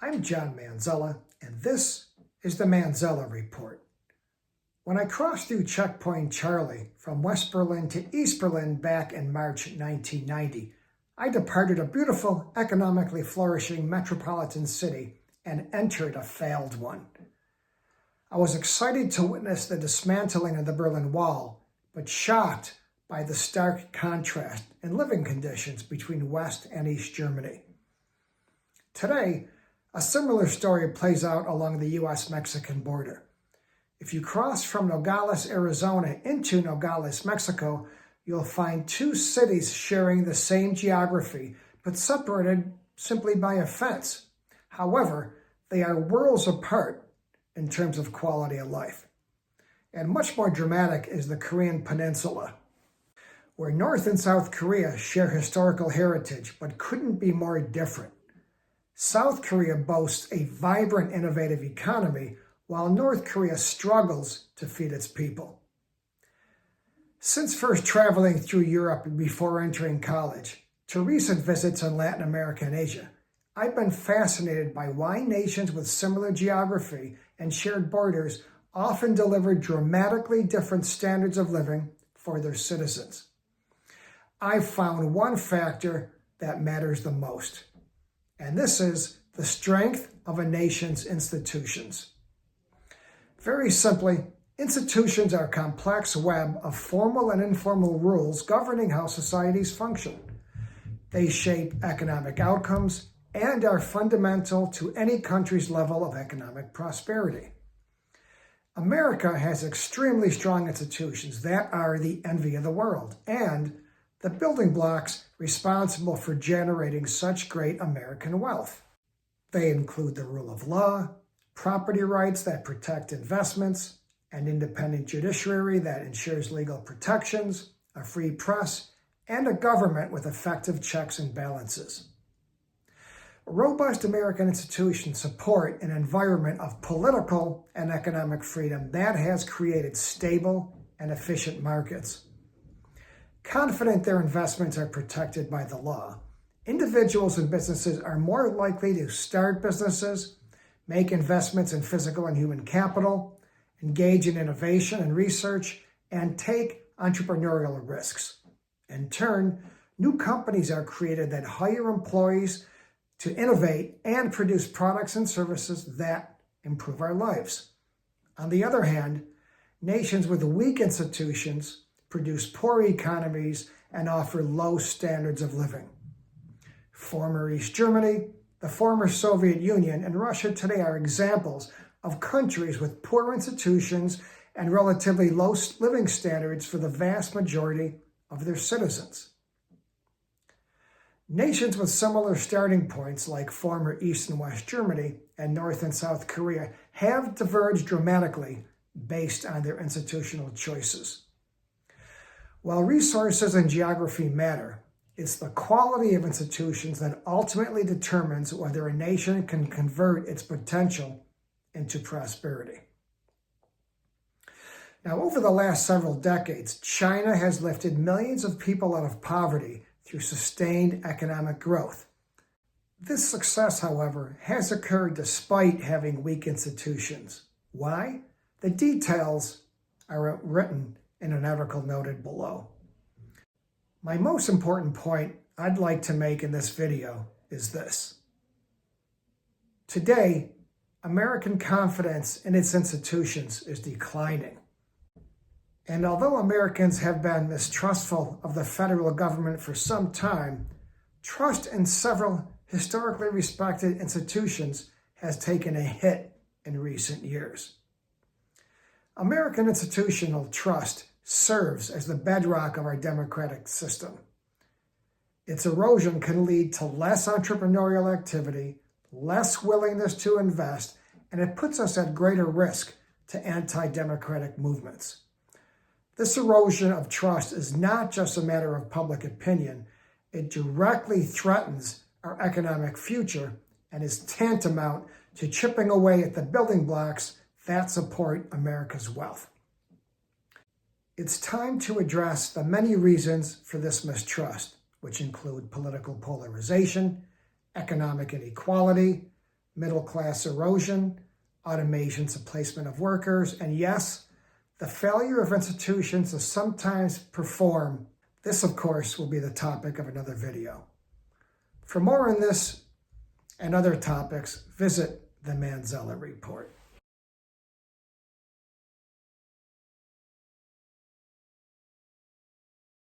I'm John Manzella, and this is the Manzella Report. When I crossed through Checkpoint Charlie from West Berlin to East Berlin back in March 1990, I departed a beautiful, economically flourishing metropolitan city and entered a failed one. I was excited to witness the dismantling of the Berlin Wall, but shocked by the stark contrast in living conditions between West and East Germany. Today, a similar story plays out along the U.S.-Mexican border. If you cross from Nogales, Arizona into Nogales, Mexico, you'll find two cities sharing the same geography, but separated simply by a fence. However, they are worlds apart in terms of quality of life. And much more dramatic is the Korean Peninsula, where North and South Korea share historical heritage, but couldn't be more different. South Korea boasts a vibrant, innovative economy, while North Korea struggles to feed its people. Since first traveling through Europe before entering college, to recent visits in Latin America and Asia, I've been fascinated by why nations with similar geography and shared borders often deliver dramatically different standards of living for their citizens. I've found one factor that matters the most, and this is the strength of a nation's institutions. Very simply, institutions are a complex web of formal and informal rules governing how societies function. They shape economic outcomes and are fundamental to any country's level of economic prosperity. America has extremely strong institutions that are the envy of the world and the building blocks responsible for generating such great American wealth. They include the rule of law, property rights that protect investments, an independent judiciary that ensures legal protections, a free press, and a government with effective checks and balances. Robust American institutions support an environment of political and economic freedom that has created stable and efficient markets. Confident their investments are protected by the law, individuals and businesses are more likely to start businesses, make investments in physical and human capital, engage in innovation and research, and take entrepreneurial risks. In turn, new companies are created that hire employees to innovate and produce products and services that improve our lives. On the other hand, nations with weak institutions produce poor economies and offer low standards of living. Former East Germany, the former Soviet Union, and Russia today are examples of countries with poor institutions and relatively low living standards for the vast majority of their citizens. Nations with similar starting points, like former East and West Germany and North and South Korea, have diverged dramatically based on their institutional choices. While resources and geography matter, it's the quality of institutions that ultimately determines whether a nation can convert its potential into prosperity. Now, over the last several decades, China has lifted millions of people out of poverty through sustained economic growth. This success, however, has occurred despite having weak institutions. Why? The details are written in an article noted below. My most important point I'd like to make in this video is this. Today, American confidence in its institutions is declining. And although Americans have been mistrustful of the federal government for some time, trust in several historically respected institutions has taken a hit in recent years. American institutional trust serves as the bedrock of our democratic system. Its erosion can lead to less entrepreneurial activity, less willingness to invest, and it puts us at greater risk to anti-democratic movements. This erosion of trust is not just a matter of public opinion. It directly threatens our economic future and is tantamount to chipping away at the building blocks that support America's wealth. It's time to address the many reasons for this mistrust, which include political polarization, economic inequality, middle-class erosion, automation's displacement of workers, and yes, the failure of institutions to sometimes perform. This, of course, will be the topic of another video. For more on this and other topics, visit the Manzella Report.